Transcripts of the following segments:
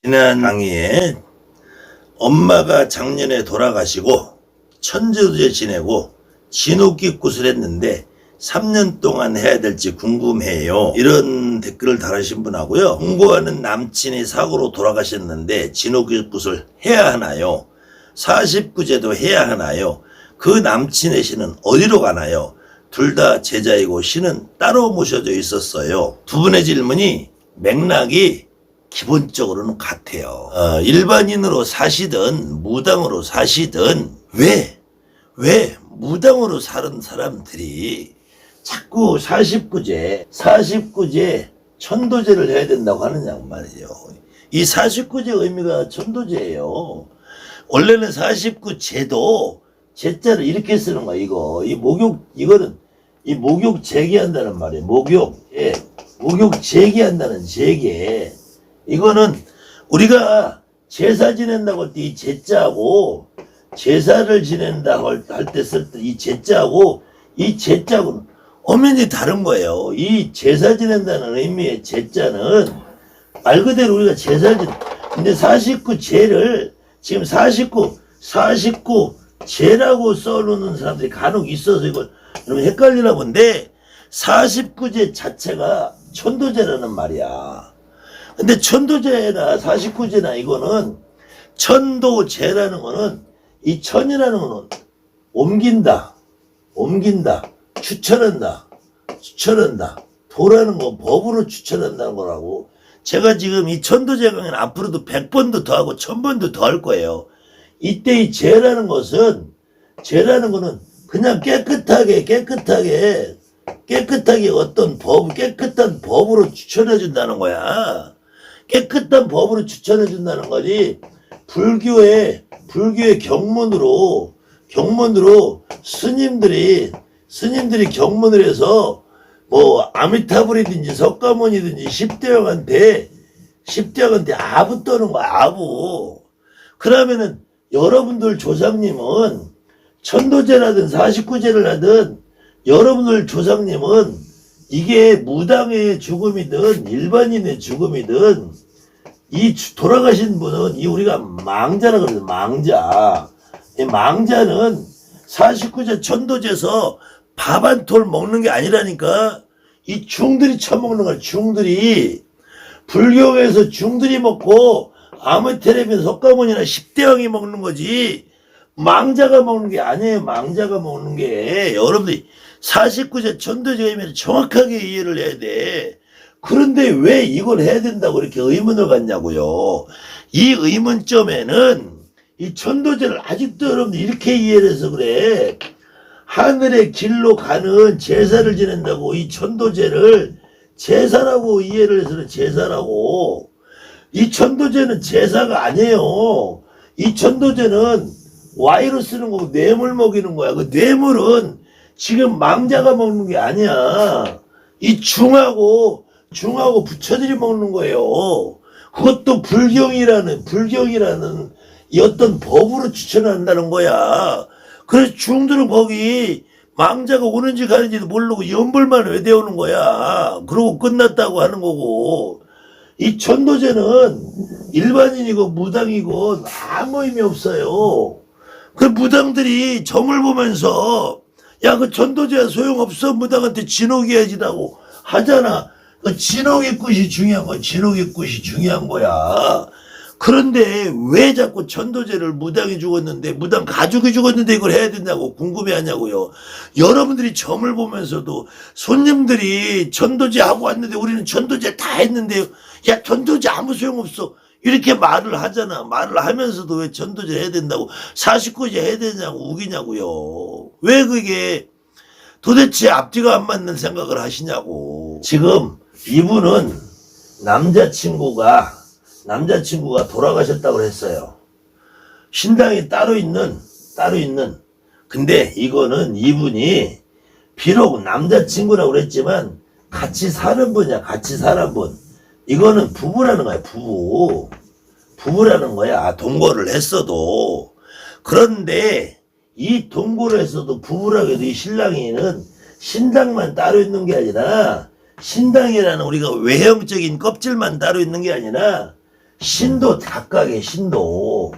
지난 강의에 엄마가 작년에 돌아가시고 천주제 지내고 진옥깃굿을 했는데 3년 동안 해야 될지 궁금해요. 이런 댓글을 달으신 분하고요. 공부하는 남친이 사고로 돌아가셨는데 진옥깃굿을 해야 하나요? 49제도 해야 하나요? 그 남친의 신은 어디로 가나요? 둘 다 제자이고 신은 따로 모셔져 있었어요. 두 분의 질문이 맥락이 기본적으로는 같아요. 일반인으로 사시든 무당으로 사시든 왜 무당으로 사는 사람들이 자꾸 49제 천도제를 해야 된다고 하느냐 말이에요. 이 49제 의미가 천도제예요. 원래는 49제도 제자를 이렇게 쓰는 거야. 이거는 이 목욕 제기한다는 말이에요. 목욕 제기한다는 제계. 이거는 우리가 제사 지낸다고 할 때 이 제자하고 제사를 지낸다고 할 때 쓸 때 이 제자하고 이 제자하고는 엄연히 다른 거예요. 이 제사 지낸다는 의미의 제자는 말 그대로 우리가 제사를 근데 49제를 지금 49제라고 써놓는 사람들이 간혹 있어서 이걸 여러분 헷갈리나 본데 49제 자체가 천도제라는 말이야. 근데 천도제나 49제나 이거는 천도제라는 거는 이 천이라는 거는 옮긴다, 추천한다. 도라는 거 법으로 추천한다는 거라고. 제가 지금 이 천도제 강의는 앞으로도 100번도 더 하고 1000번도 더 할 거예요. 이때 이 제라는 거는 그냥 깨끗하게 어떤 깨끗한 법으로 추천해 준다는 거야. 깨끗한 법으로 추천해 준다는 거지. 불교의 경문으로 스님들이 경문을 해서 뭐 아미타불이든지 석가모니든지 십대왕한테 아부 떠는 거야. 아부. 그러면은 여러분들 조상님은 천도제라든 49제를 하든 여러분들 조상님은 이게 무당의 죽음이든 일반인의 죽음이든 이 돌아가신 분은 이 우리가 망자라 그러죠. 망자. 이 망자는 49제 천도제에서 밥 한 톨 먹는 게 아니라니까. 이 중들이 처먹는 거야. 중들이. 불교에서 중들이 먹고 아무테레빈 석가모니나 십대왕이 먹는 거지. 망자가 먹는 게 아니에요. 망자가 먹는 게. 여러분들이 49제 천도제 의미를 정확하게 이해를 해야 돼. 그런데 왜 이걸 해야 된다고 이렇게 의문을 갖냐고요. 이 의문점에는 이 천도제를 아직도 여러분들 이렇게 이해를 해서 그래. 하늘의 길로 가는 제사를 지낸다고 이 천도제를 제사라고 이해를 해서는 제사라고. 이 천도제는 제사가 아니에요. 이 천도제는 와이로 쓰는 거고 뇌물 먹이는 거야. 그 뇌물은 지금 망자가 먹는 게 아니야. 이 중하고 부처들이 먹는 거예요. 그것도 불경이라는 이 어떤 법으로 추천한다는 거야. 그래서 중들은 거기 망자가 오는지 가는지도 모르고 연불만 외대오는 거야. 그러고 끝났다고 하는 거고. 이 천도제는 일반인이고 무당이고 아무 의미 없어요. 그 무당들이 점을 보면서 야, 그 천도제야 소용없어. 무당한테 진옥이 해야지라고 하잖아. 그 진옥깃굿이 중요한 거야. 진옥깃굿이 중요한 거야. 그런데 왜 자꾸 천도제를 무당이 죽었는데, 무당 가족이 죽었는데 이걸 해야 된다고 궁금해 하냐고요. 여러분들이 점을 보면서도 손님들이 천도제 하고 왔는데 우리는 천도제 다 했는데요. 야, 천도제 아무 소용없어. 이렇게 말을 하잖아. 말을 하면서도 왜 천도제 해야 된다고 49제 해야 되냐고 우기냐고요. 왜 그게 도대체 앞뒤가 안 맞는 생각을 하시냐고. 지금 이분은 남자친구가 돌아가셨다고 했어요. 신당이 따로 있는 근데 이거는 이분이 비록 남자친구라고 그랬지만 같이 사는 분이야. 같이 사는 분. 이거는 부부라는 거야. 부부라는 거야. 동거를 했어도. 그런데 이 동거를 했어도 부부라고 해도 이 신랑이는 신당만 따로 있는 게 아니라 신당이라는 우리가 외형적인 껍질만 따로 있는 게 아니라 신도 각각의 신도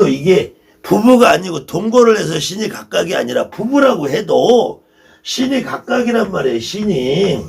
이게 부부가 아니고 동거를 해서 신이 각각이 아니라 부부라고 해도 신이 각각이란 말이에요. 신이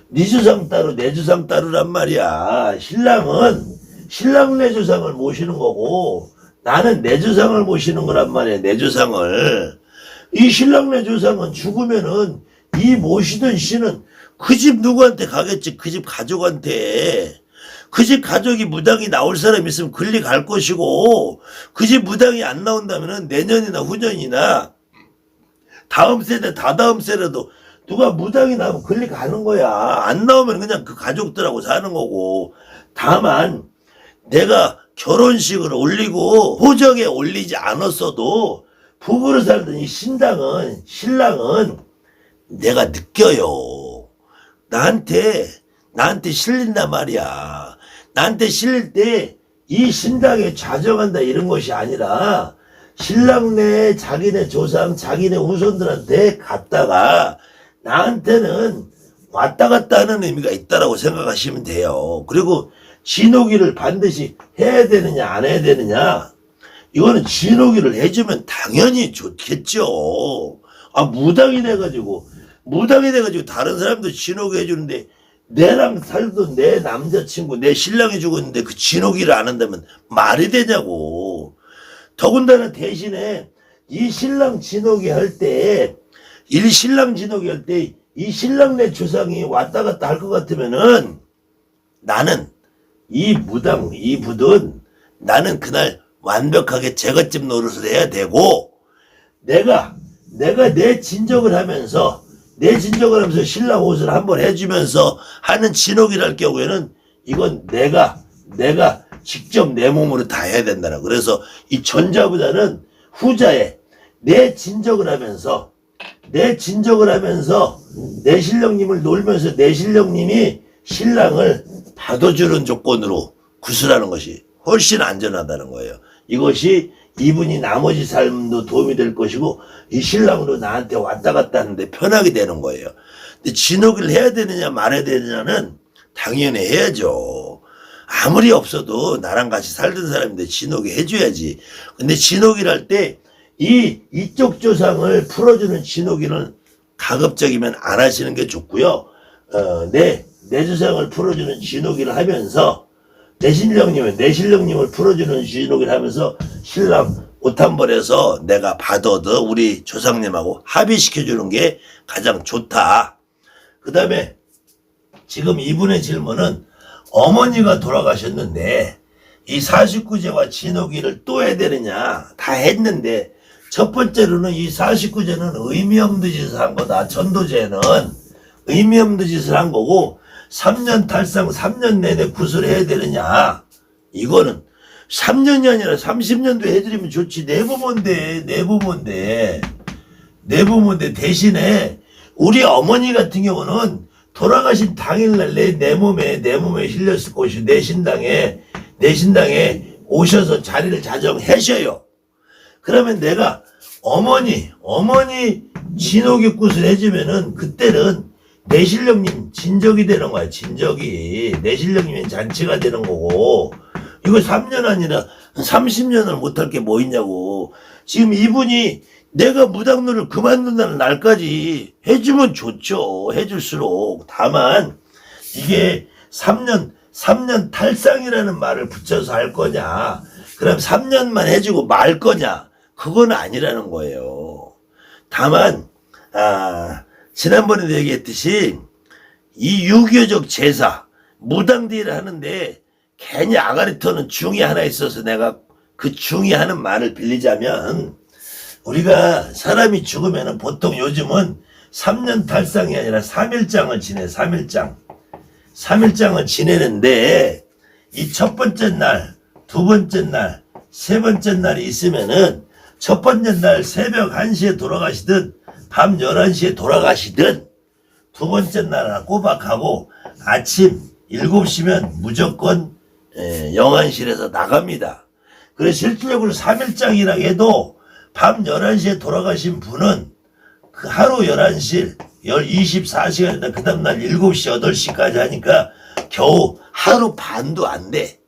네 주상 따로 내 주상 따로란 말이야. 신랑은 신랑 내 주상을 모시는 거고 나는 내 주상을 모시는 거란 말이야. 내 주상을. 이 신랑 내 주상은 죽으면은 이 모시던 신은 그 집 누구한테 가겠지. 그 집 가족한테. 그 집 가족이 무당이 나올 사람 있으면 글리 갈 것이고 그 집 무당이 안 나온다면은 내년이나 후년이나 다음 세대 다다음 세대도 누가 무당이 나오면 글리 가는 거야. 안 나오면 그냥 그 가족들하고 사는 거고. 다만 내가 결혼식을 올리고 호적에 올리지 않았어도 부부로 살던 이 신랑은 내가 느껴요. 나한테 실린단 말이야. 나한테 실릴 때 이 신당에 좌정한다 이런 것이 아니라 신랑네 자기네 조상 자기네 후손들한테 갔다가 나한테는 왔다 갔다 하는 의미가 있다라고 생각하시면 돼요. 그리고 진호기를 반드시 해야 되느냐 안 해야 되느냐 이거는 진호기를 해주면 당연히 좋겠죠. 무당이 돼가지고 다른 사람도 진호기 해주는데 내랑 살던 내 남자친구 내 신랑이 죽었는데 그 진호기를 안 한다면 말이 되냐고. 더군다나 대신에 이 신랑 진호기 할 때 이 신랑 내 주상이 왔다 갔다 할 것 같으면은 나는 이 부든 나는 그날 완벽하게 제갓집 노릇을 해야 되고 내가 내 진적을 하면서 신랑 옷을 한번 해주면서 하는 진옥이라 할 경우에는 이건 내가 직접 내 몸으로 다 해야 된다라. 그래서 이 전자보다는 후자에 내 진적을 하면서 내 신령님을 놀면서 내 신령님이 신랑을 받아주는 조건으로 구슬하는 것이 훨씬 안전하다는 거예요. 이것이 이분이 나머지 삶도 도움이 될 것이고 이 신랑으로 나한테 왔다 갔다 하는데 편하게 되는 거예요. 근데 진호기를 해야 되느냐 말아야 되느냐는 당연히 해야죠. 아무리 없어도 나랑 같이 살던 사람인데 진호기 해줘야지. 근데 진호기를 할 때 이쪽 조상을 풀어주는 진호기는 가급적이면 안 하시는 게 좋고요. 내 조상을 풀어주는 진호기를 하면서 내 신령님을 풀어주는 진호기를 하면서 신랑 옷 한 벌에서 내가 받아도 우리 조상님하고 합의시켜주는 게 가장 좋다. 그 다음에 지금 이분의 질문은 어머니가 돌아가셨는데 이 49제와 진호기를 또 해야 되느냐. 다 했는데 첫 번째로는 이 49제는 의미 없는 짓을 한 거다. 천도제는 의미 없는 짓을 한 거고 3년 탈상 3년 내내 구슬해야 되느냐. 이거는 3년이 아니라 30년도 해드리면 좋지. 내부모인데 대신에 우리 어머니 같은 경우는 돌아가신 당일날 내 몸에 실렸을 것이고 내 신당에 오셔서 자리를 자정하셔요. 그러면 내가 어머니 진호기 구슬 해주면은 그때는 내 신령님 진적이 되는 거야. 진적이 내 신령님의 잔치가 되는 거고 이거 3년 아니라 30년을 못할 게 뭐 있냐고. 지금 이분이 내가 무당놀이를 그만둔다는 날까지 해주면 좋죠. 해줄수록. 다만 이게 3년 탈상이라는 말을 붙여서 할 거냐, 그럼 3년만 해주고 말 거냐, 그건 아니라는 거예요. 다만 지난번에도 얘기했듯이 이 유교적 제사 무당들이 하는데 괜히 아가리 터는 중이 하나 있어서 내가 그 중이 하는 말을 빌리자면, 우리가 사람이 죽으면 보통 요즘은 3년 탈상이 아니라 3일장을 지내. 3일장을 지내는데 이 첫 번째 날, 두 번째 날, 세 번째 날이 있으면은 첫 번째 날 새벽 1시에 돌아가시든 밤 11시에 돌아가시든 두 번째 날 꼬박하고 아침 7시면 무조건 영안실에서 나갑니다. 그래서 실질적으로 3일장이라 해도 밤 11시에 돌아가신 분은 그 하루 11시, 24시간이다. 그 다음날 7시, 8시까지 하니까 겨우 하루 반도 안 돼.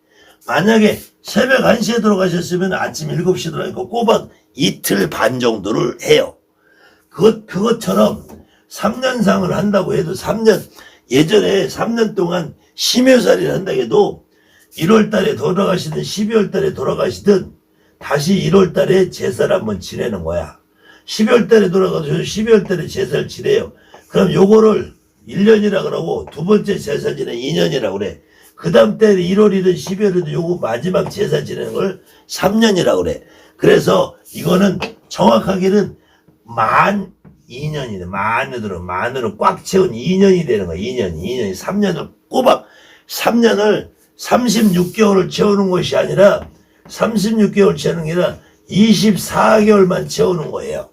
만약에 새벽 1시에 돌아가셨으면 아침 7시에 돌아가니까 꼬박 이틀 반 정도를 해요. 그것처럼 3년상을 한다고 해도 3년, 예전에 3년 동안 심효살이를 한다고 해도 1월 달에 돌아가시든 12월 달에 돌아가시든 다시 1월 달에 제사를 한번 지내는 거야. 12월 달에 돌아가서 12월 달에 제사를 지내요. 그럼 요거를 1년이라 그러고 두 번째 제사 지내 2년이라 그래. 그 다음 때 1월이든 12월이든 요거 마지막 제사 지내는 걸 3년이라 그래. 그래서 이거는 정확하게는 만 2년이네. 만으로 꽉 채운 2년이 되는 거야. 2년이 3년을 꼬박 3년을 36개월을 채우는 것이 아니라 36개월 채우는 게 아니라 24개월만 채우는 거예요.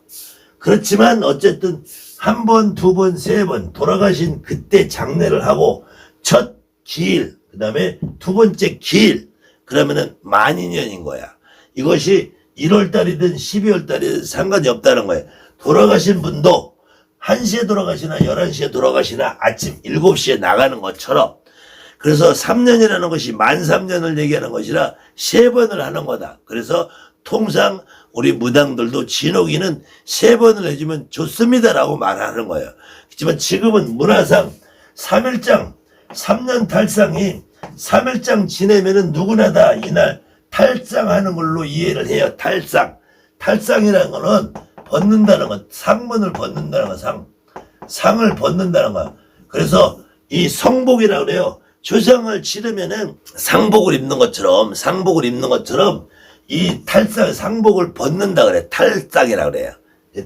그렇지만 어쨌든 한 번, 두 번, 세 번 돌아가신 그때 장례를 하고 첫 기일, 그 다음에 두 번째 기일, 그러면은 만 2년인 거야. 이것이 1월 달이든 12월 달이든 상관이 없다는 거예요. 돌아가신 분도 1시에 돌아가시나 11시에 돌아가시나 아침 7시에 나가는 것처럼, 그래서 3년이라는 것이 만 3년을 얘기하는 것이라 3번을 하는 거다. 그래서 통상 우리 무당들도 진옥이는 3번을 해주면 좋습니다라고 말하는 거예요. 그렇지만 지금은 문화상 3일장, 3년 탈상이 3일장 지내면은 누구나 다 이날 탈상하는 걸로 이해를 해요. 탈상이라는 거는 벗는다는 것, 상문을 벗는다는 것, 상을 벗는다는 것. 그래서 이 성복이라고 그래요. 조상을 치르면은 상복을 입는 것처럼 이 상복을 벗는다 그래. 탈상이라고 그래요.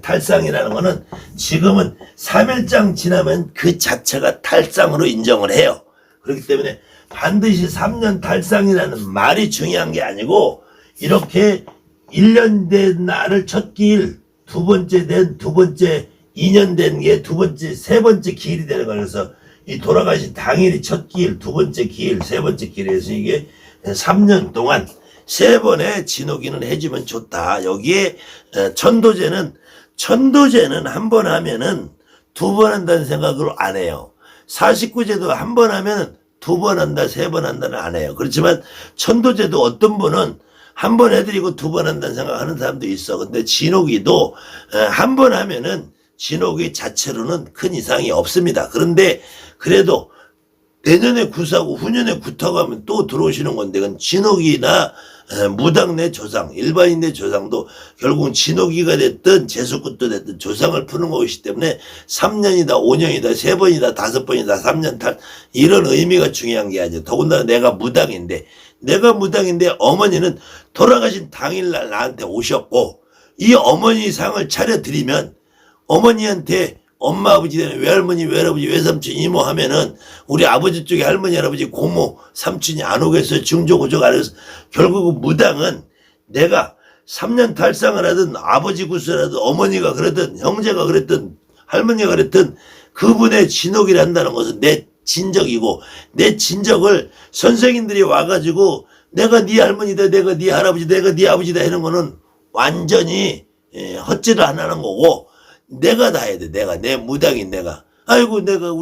탈상이라는 거는 지금은 3일장 지나면 그 자체가 탈상으로 인정을 해요. 그렇기 때문에 반드시 3년 탈상이라는 말이 중요한 게 아니고, 이렇게 1년 된 날을 첫 기일, 두 번째 2년 된 게 두 번째, 세 번째 기일이 되는 거예요. 그래서 이 돌아가신 당일이 첫 기일, 두 번째 기일, 세 번째 기일에서 이게 3년 동안 3번의 진옥이는 해주면 좋다. 여기에 천도제는 한 번 하면은 2번 한다는 생각으로 안 해요. 49제도 한 번 하면 2번 한다, 3번 한다는 안 해요. 그렇지만 천도제도 어떤 분은 한 번 해드리고 2번 한다는 생각하는 사람도 있어. 근데 진옥이도 한 번 하면은 진옥이 자체로는 큰 이상이 없습니다. 그런데 그래도 내년에 구사고 후년에 구타고 하면 또 들어오시는 건데, 그건 진옥이나 무당 내 조상, 일반인 내 조상도 결국은 진옥이가 됐든 재수꾼도 됐든 조상을 푸는 것이기 때문에 3년이다, 5년이다, 3번이다, 5번이다, 3년 탈, 이런 의미가 중요한 게 아니죠. 더군다나 내가 무당인데 어머니는 돌아가신 당일날 나한테 오셨고, 이 어머니 상을 차려드리면 어머니한테 엄마, 아버지 되는 외할머니, 외할아버지, 외삼촌, 이모 하면은 우리 아버지 쪽에 할머니, 할아버지, 고모, 삼촌이 안 오겠어요. 중조, 고조가 안 오겠어요. 결국 무당은 내가 3년 탈상을 하든 아버지 구슬하든 어머니가 그랬든 형제가 그랬든 할머니가 그랬든 그분의 진옥이라 한다는 것은 내 진적이고, 내 진적을 선생님들이 와가지고 내가 네 할머니다, 내가 네 할아버지, 내가 네 아버지다 하는 거는 완전히 헛짓을 안 하는 거고, 내가 다 해야 돼. 내 무당인 내가. 아이고, 내가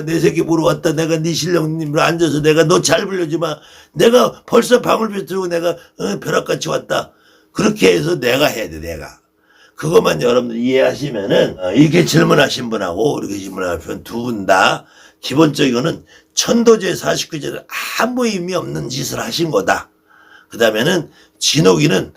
내 새끼 보러 왔다. 내가 네 신령님으로 앉아서 내가 너 잘 불려지 마. 내가 벌써 방울 뱉고 내가 벼락같이 왔다. 그렇게 해서 내가 해야 돼, 내가. 그것만 여러분들 이해하시면은, 이렇게 질문하신 분하고 이렇게 질문하신 분 두 분 다 기본적으로는 천도제 49제를 아무 의미 없는 짓을 하신 거다. 그 다음에는 진옥이는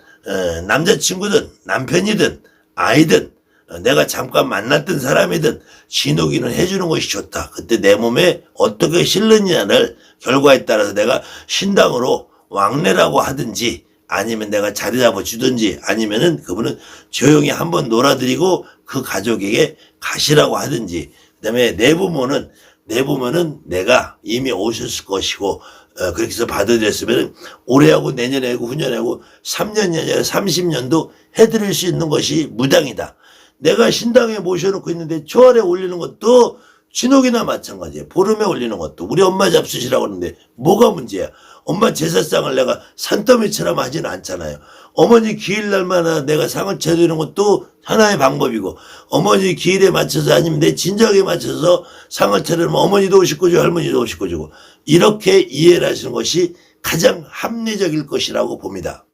남자친구든 남편이든 아이든 내가 잠깐 만났던 사람이든 진옥이는 해주는 것이 좋다. 그때 내 몸에 어떻게 실느냐를 결과에 따라서 내가 신당으로 왕래라고 하든지, 아니면 내가 자리 잡아주든지, 아니면은 그분은 조용히 한번 놀아드리고 그 가족에게 가시라고 하든지, 그 다음에 내부모는 내가 이미 오셨을 것이고, 그렇게 해서 받아들였으면 올해 하고 내년에 하고 후년에 하고 3년이 아니라 30년도 해드릴 수 있는 것이 무당이다. 내가 신당에 모셔놓고 있는데 초월에 올리는 것도 진옥이나 마찬가지예요. 보름에 올리는 것도 우리 엄마 잡수시라고 하는데 뭐가 문제야? 엄마 제사상을 내가 산더미처럼 하지는 않잖아요. 어머니 기일날마다 내가 상을 차리는 것도 하나의 방법이고, 어머니 기일에 맞춰서 아니면 내 진작에 맞춰서 상을 차리면 어머니도 오실 거고 할머니도 오실 거고, 이렇게 이해를 하시는 것이 가장 합리적일 것이라고 봅니다.